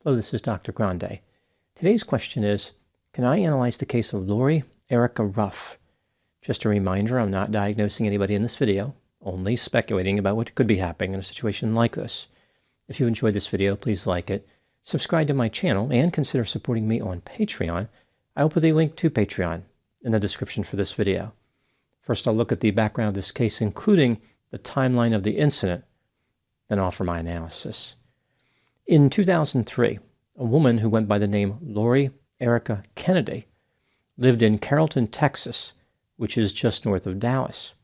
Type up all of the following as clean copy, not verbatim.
Hello, this is Dr. Grande. Today's question is, can I analyze the case of Lori Erica Ruff? Just a reminder, I'm not diagnosing anybody in this video, only speculating about what could be happening in a situation like this. If you enjoyed this video, please like it, subscribe to my channel, and consider supporting me on Patreon. I will put a link to Patreon in the description for this video. First, I'll look at the background of this case, including the timeline of the incident, then offer my analysis. In 2003, a woman who went by the name Lori Erica Kennedy lived in Carrollton, Texas, which is just north of Dallas.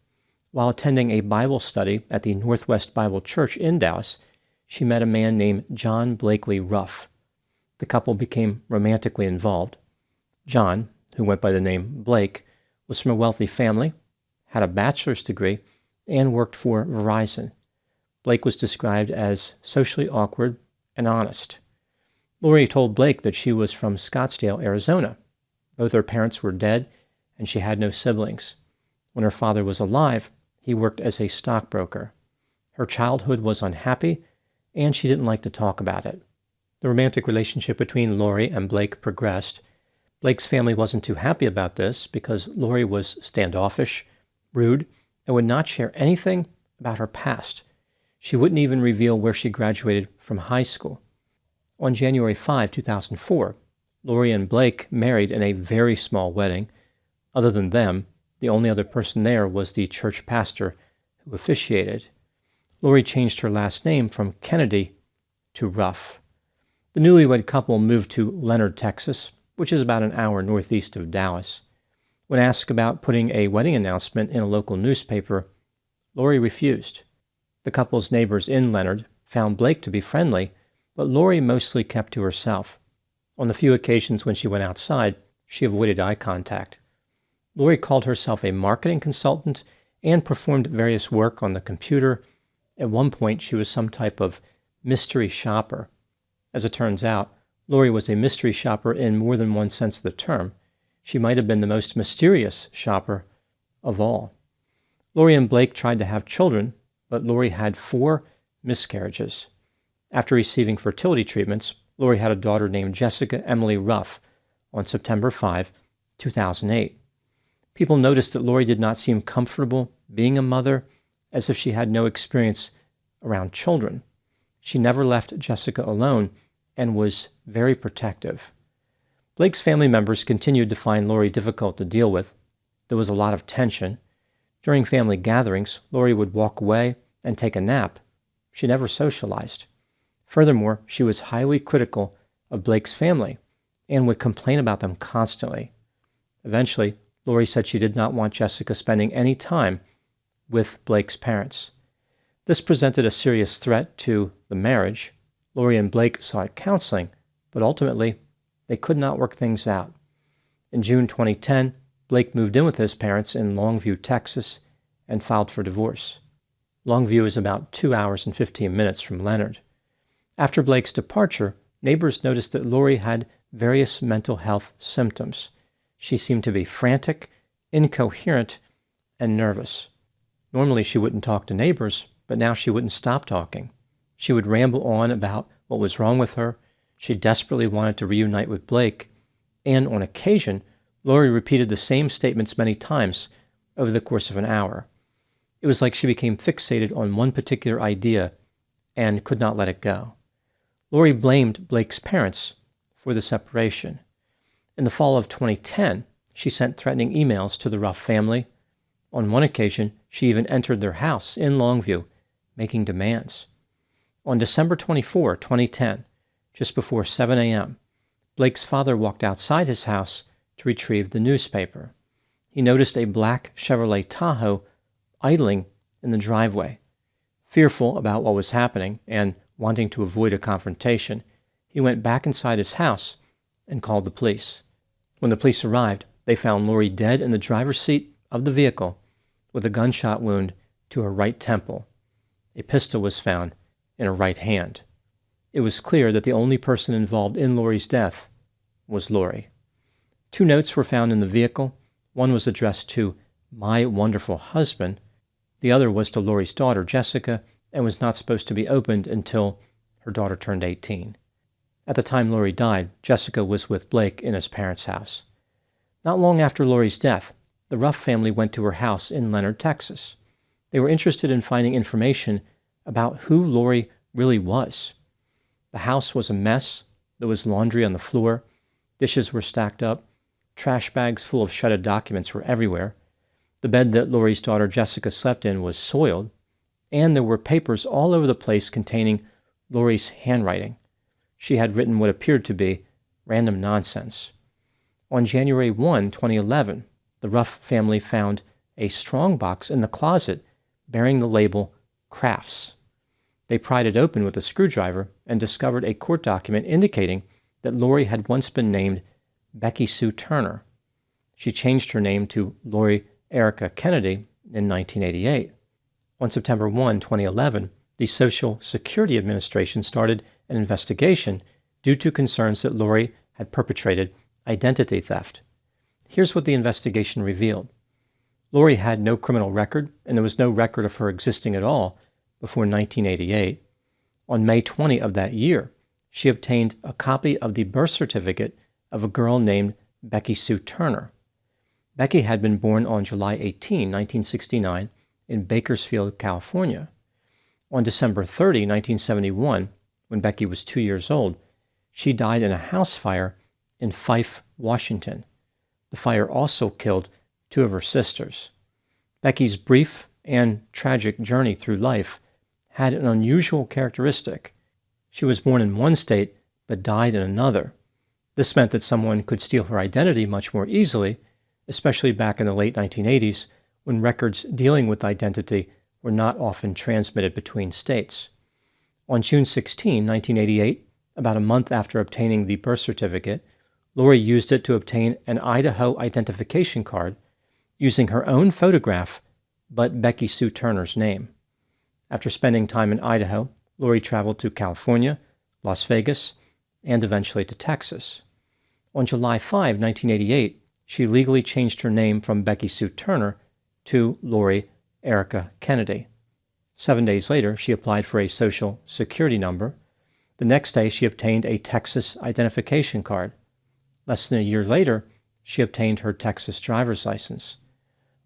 While attending a Bible study at the Northwest Bible Church in Dallas, she met a man named John Blakely Ruff. The couple became romantically involved. John, who went by the name Blake, was from a wealthy family, had a bachelor's degree, and worked for Verizon. Blake was described as socially awkward and honest. Lori told Blake that she was from Scottsdale, Arizona. Both her parents were dead, and she had no siblings. When her father was alive, he worked as a stockbroker. Her childhood was unhappy, and she didn't like to talk about it. The romantic relationship between Lori and Blake progressed. Blake's family wasn't too happy about this because Lori was standoffish, rude, and would not share anything about her past. She wouldn't even reveal where she graduated from high school. On January 5, 2004, Lori and Blake married in a very small wedding. Other than them, the only other person there was the church pastor who officiated. Lori changed her last name from Kennedy to Ruff. The newlywed couple moved to Leonard, Texas, which is about an hour northeast of Dallas. When asked about putting a wedding announcement in a local newspaper, Lori refused. The couple's neighbors in Leonard found Blake to be friendly, but Lori mostly kept to herself. On the few occasions when she went outside, she avoided eye contact. Lori called herself a marketing consultant and performed various work on the computer. At one point, she was some type of mystery shopper. As it turns out, Lori was a mystery shopper in more than one sense of the term. She might have been the most mysterious shopper of all. Lori and Blake tried to have children, but Lori had 4 miscarriages. After receiving fertility treatments, Lori had a daughter named Jessica Emily Ruff on September 5, 2008. People noticed that Lori did not seem comfortable being a mother, as if she had no experience around children. She never left Jessica alone and was very protective. Blake's family members continued to find Lori difficult to deal with. There was a lot of tension. During family gatherings, Lori would walk away and take a nap. She never socialized. Furthermore, she was highly critical of Blake's family and would complain about them constantly. Eventually, Lori said she did not want Jessica spending any time with Blake's parents. This presented a serious threat to the marriage. Lori and Blake sought counseling, but ultimately, they could not work things out. In June 2010, Blake moved in with his parents in Longview, Texas, and filed for divorce. Longview is about 2 hours and 15 minutes from Leonard. After Blake's departure, neighbors noticed that Lori had various mental health symptoms. She seemed to be frantic, incoherent, and nervous. Normally, she wouldn't talk to neighbors, but now she wouldn't stop talking. She would ramble on about what was wrong with her. She desperately wanted to reunite with Blake, and on occasion, Lori repeated the same statements many times over the course of an hour. It was like she became fixated on one particular idea and could not let it go. Lori blamed Blake's parents for the separation. In the fall of 2010, she sent threatening emails to the Ruff family. On one occasion, she even entered their house in Longview, making demands. On December 24, 2010, just before 7 a.m., Blake's father walked outside his house to retrieve the newspaper. He noticed a black Chevrolet Tahoe idling in the driveway. Fearful about what was happening and wanting to avoid a confrontation, he went back inside his house and called the police. When the police arrived, they found Lori dead in the driver's seat of the vehicle with a gunshot wound to her right temple. A pistol was found in her right hand. It was clear that the only person involved in Lori's death was Lori. 2 notes were found in the vehicle. One was addressed to "My wonderful husband." The other was to Lori's daughter, Jessica, and was not supposed to be opened until her daughter turned 18. At the time Lori died, Jessica was with Blake in his parents' house. Not long after Lori's death, the Ruff family went to her house in Leonard, Texas. They were interested in finding information about who Lori really was. The house was a mess. There was laundry on the floor. Dishes were stacked up. Trash bags full of shredded documents were everywhere. The bed that Lori's daughter Jessica slept in was soiled. And there were papers all over the place containing Lori's handwriting. She had written what appeared to be random nonsense. On January 1, 2011, the Ruff family found a strongbox in the closet bearing the label Crafts. They pried it open with a screwdriver and discovered a court document indicating that Lori had once been named Becky Sue Turner. She changed her name to Lori Erica Kennedy in 1988. On September 1, 2011, the Social Security Administration started an investigation due to concerns that Lori had perpetrated identity theft. Here's what the investigation revealed. Lori had no criminal record, and there was no record of her existing at all before 1988. On May 20 of that year, she obtained a copy of the birth certificate of a girl named Becky Sue Turner. Becky had been born on July 18, 1969, in Bakersfield, California. On December 30, 1971, when Becky was 2 years old, she died in a house fire in Fife, Washington. The fire also killed two of her sisters. Becky's brief and tragic journey through life had an unusual characteristic. She was born in one state but died in another. This meant that someone could steal her identity much more easily, especially back in the late 1980s, when records dealing with identity were not often transmitted between states. On June 16, 1988, about a month after obtaining the birth certificate, Lori used it to obtain an Idaho identification card using her own photograph but Becky Sue Turner's name. After spending time in Idaho, Lori traveled to California, Las Vegas, and eventually to Texas. On July 5, 1988, she legally changed her name from Becky Sue Turner to Lori Erica Kennedy. 7 days later, she applied for a Social Security number. The next day, she obtained a Texas identification card. Less than a year later, she obtained her Texas driver's license.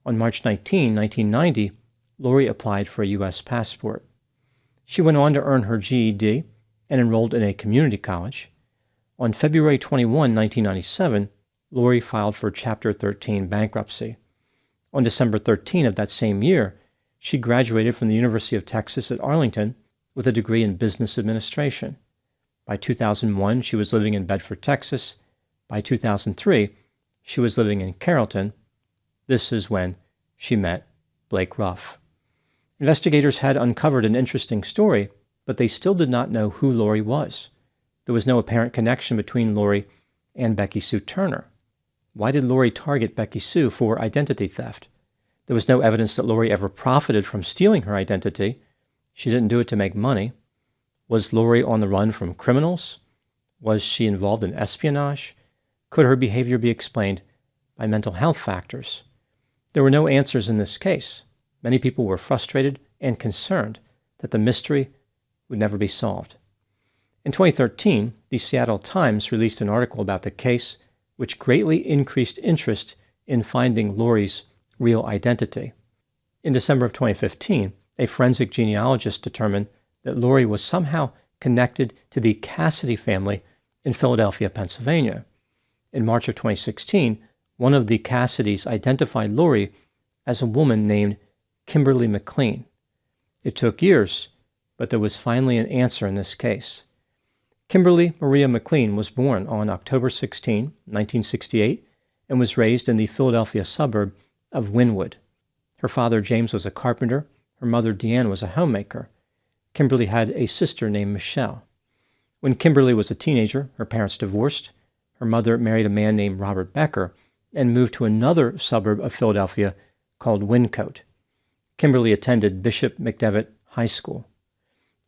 On March 19, 1990, Lori applied for a U.S. passport. She went on to earn her GED and enrolled in a community college. On February 21, 1997, Lori filed for Chapter 13 bankruptcy. On December 13 of that same year, she graduated from the University of Texas at Arlington with a degree in business administration. By 2001, she was living in Bedford, Texas. By 2003, she was living in Carrollton. This is when she met Blake Ruff. Investigators had uncovered an interesting story, but they still did not know who Lori was. There was no apparent connection between Lori and Becky Sue Turner. Why did Lori target Becky Sue for identity theft? There was no evidence that Lori ever profited from stealing her identity. She didn't do it to make money. Was Lori on the run from criminals? Was she involved in espionage? Could her behavior be explained by mental health factors? There were no answers in this case. Many people were frustrated and concerned that the mystery would never be solved. In 2013, the Seattle Times released an article about the case, which greatly increased interest in finding Lori's real identity. In December of 2015, a forensic genealogist determined that Lori was somehow connected to the Cassidy family in Philadelphia, Pennsylvania. In March of 2016, one of the Cassidys identified Lori as a woman named Kimberly McLean. It took years, but there was finally an answer in this case. Kimberly Maria McLean was born on October 16, 1968, and was raised in the Philadelphia suburb of Wynwood. Her father, James, was a carpenter. Her mother, Deanne, was a homemaker. Kimberly had a sister named Michelle. When Kimberly was a teenager, her parents divorced. Her mother married a man named Robert Becker and moved to another suburb of Philadelphia called Wyncote. Kimberly attended Bishop McDevitt High School.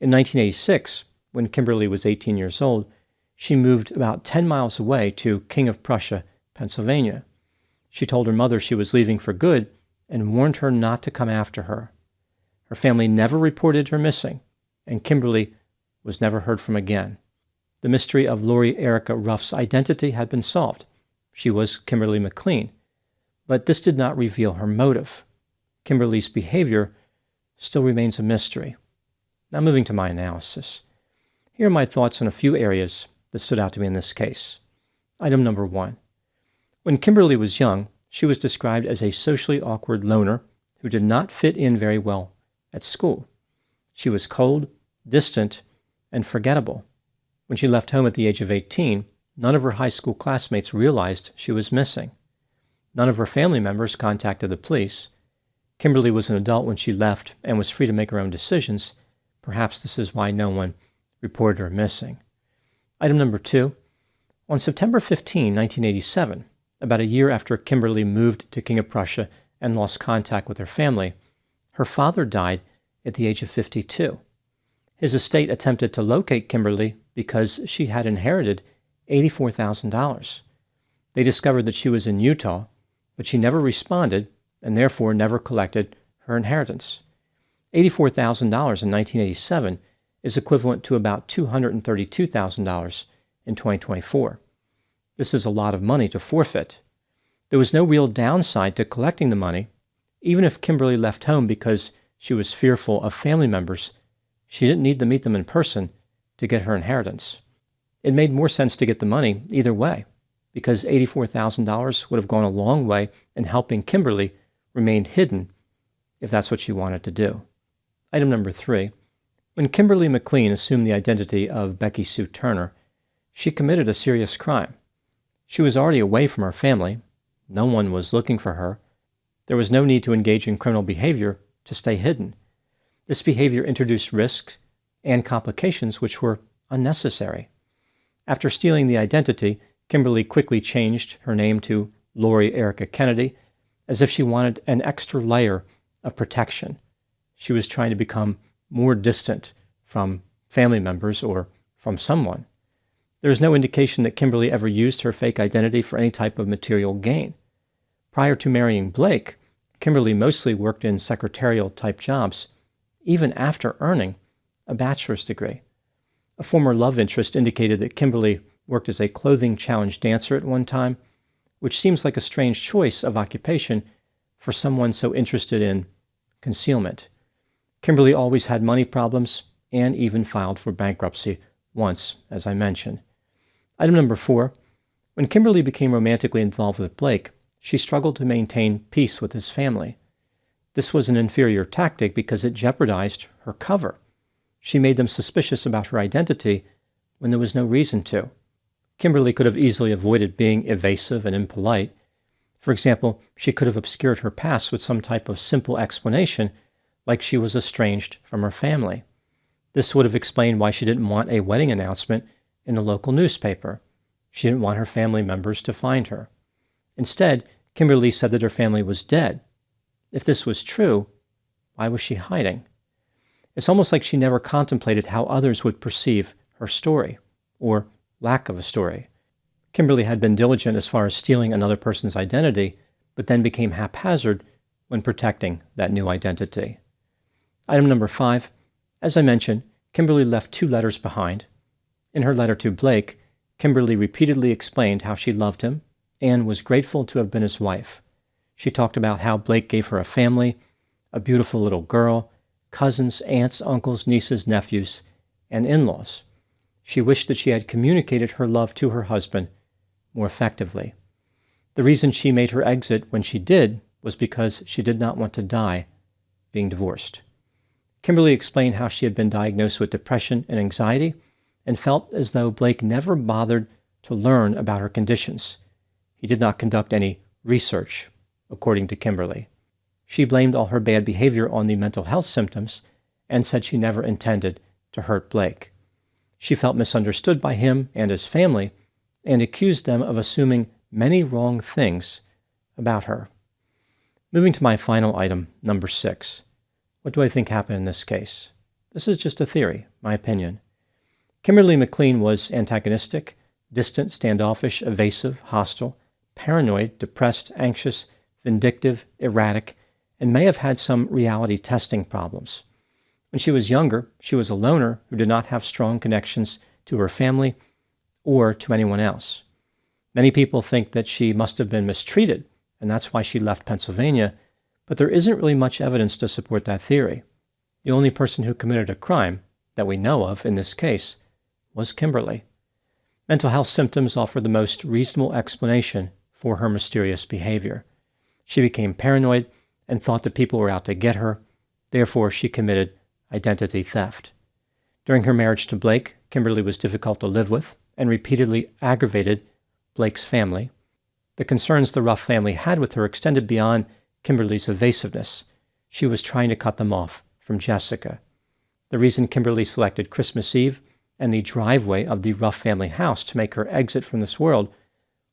In 1986, when Kimberly was 18 years old, she moved about 10 miles away to King of Prussia, Pennsylvania. She told her mother she was leaving for good and warned her not to come after her. Her family never reported her missing, and Kimberly was never heard from again. The mystery of Lori Erica Ruff's identity had been solved. She was Kimberly McLean. But this did not reveal her motive. Kimberly's behavior still remains a mystery. Now moving to my analysis. Here are my thoughts on a few areas that stood out to me in this case. Item number 1. When Kimberly was young, she was described as a socially awkward loner who did not fit in very well at school. She was cold, distant, and forgettable. When she left home at the age of 18, none of her high school classmates realized she was missing. None of her family members contacted the police. Kimberly was an adult when she left and was free to make her own decisions. Perhaps this is why no one reported her missing. Item number 2. On September 15, 1987, about a year after Kimberly moved to King of Prussia and lost contact with her family, her father died at the age of 52. His estate attempted to locate Kimberly because she had inherited $84,000. They discovered that she was in Utah, but she never responded and therefore never collected her inheritance. $84,000 in 1987 is equivalent to about $232,000 in 2024. This is a lot of money to forfeit. There was no real downside to collecting the money. Even if Kimberly left home because she was fearful of family members, she didn't need to meet them in person to get her inheritance. It made more sense to get the money either way, because $84,000 would have gone a long way in helping Kimberly remain hidden if that's what she wanted to do. Item number 3. When Kimberly McLean assumed the identity of Becky Sue Turner, she committed a serious crime. She was already away from her family. No one was looking for her. There was no need to engage in criminal behavior to stay hidden. This behavior introduced risks and complications which were unnecessary. After stealing the identity, Kimberly quickly changed her name to Lori Erica Kennedy, as if she wanted an extra layer of protection. She was trying to become more distant from family members or from someone. There is no indication that Kimberly ever used her fake identity for any type of material gain. Prior to marrying Blake, Kimberly mostly worked in secretarial-type jobs, even after earning a bachelor's degree. A former love interest indicated that Kimberly worked as a clothing challenge dancer at one time, which seems like a strange choice of occupation for someone so interested in concealment. Kimberly always had money problems and even filed for bankruptcy once, as I mentioned. Item number 4. When Kimberly became romantically involved with Blake, she struggled to maintain peace with his family. This was an inferior tactic because it jeopardized her cover. She made them suspicious about her identity when there was no reason to. Kimberly could have easily avoided being evasive and impolite. For example, she could have obscured her past with some type of simple explanation, like she was estranged from her family. This would have explained why she didn't want a wedding announcement in the local newspaper. She didn't want her family members to find her. Instead, Kimberly said that her family was dead. If this was true, why was she hiding? It's almost like she never contemplated how others would perceive her story, or lack of a story. Kimberly had been diligent as far as stealing another person's identity, but then became haphazard when protecting that new identity. Item number 5. As I mentioned, Kimberly left 2 letters behind. In her letter to Blake, Kimberly repeatedly explained how she loved him and was grateful to have been his wife. She talked about how Blake gave her a family, a beautiful little girl, cousins, aunts, uncles, nieces, nephews, and in-laws. She wished that she had communicated her love to her husband more effectively. The reason she made her exit when she did was because she did not want to die being divorced. Kimberly explained how she had been diagnosed with depression and anxiety and felt as though Blake never bothered to learn about her conditions. He did not conduct any research, according to Kimberly. She blamed all her bad behavior on the mental health symptoms and said she never intended to hurt Blake. She felt misunderstood by him and his family and accused them of assuming many wrong things about her. Moving to my final item, number 6. What do I think happened in this case? This is just a theory, my opinion. Kimberly McLean was antagonistic, distant, standoffish, evasive, hostile, paranoid, depressed, anxious, vindictive, erratic, and may have had some reality testing problems. When she was younger, she was a loner who did not have strong connections to her family or to anyone else. Many people think that she must have been mistreated, and that's why she left Pennsylvania, but there isn't really much evidence to support that theory. The only person who committed a crime that we know of in this case was Kimberly. Mental health symptoms offer the most reasonable explanation for her mysterious behavior. She became paranoid and thought that people were out to get her. Therefore, she committed identity theft. During her marriage to Blake, Kimberly was difficult to live with and repeatedly aggravated Blake's family. The concerns the Ruff family had with her extended beyond Kimberly's evasiveness. She was trying to cut them off from Jessica. The reason Kimberly selected Christmas Eve and the driveway of the Ruff family house to make her exit from this world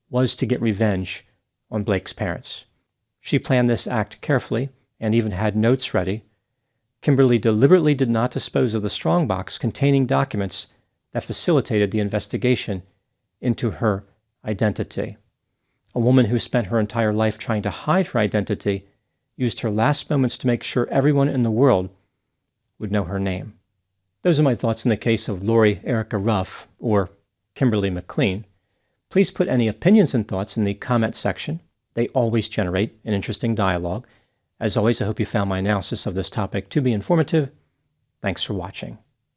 was to get revenge on Blake's parents. She planned this act carefully and even had notes ready. Kimberly deliberately did not dispose of the strongbox containing documents that facilitated the investigation into her identity. A woman who spent her entire life trying to hide her identity used her last moments to make sure everyone in the world would know her name. Those are my thoughts in the case of Lori Erica Ruff, or Kimberly McLean. Please put any opinions and thoughts in the comment section. They always generate an interesting dialogue. As always, I hope you found my analysis of this topic to be informative. Thanks for watching.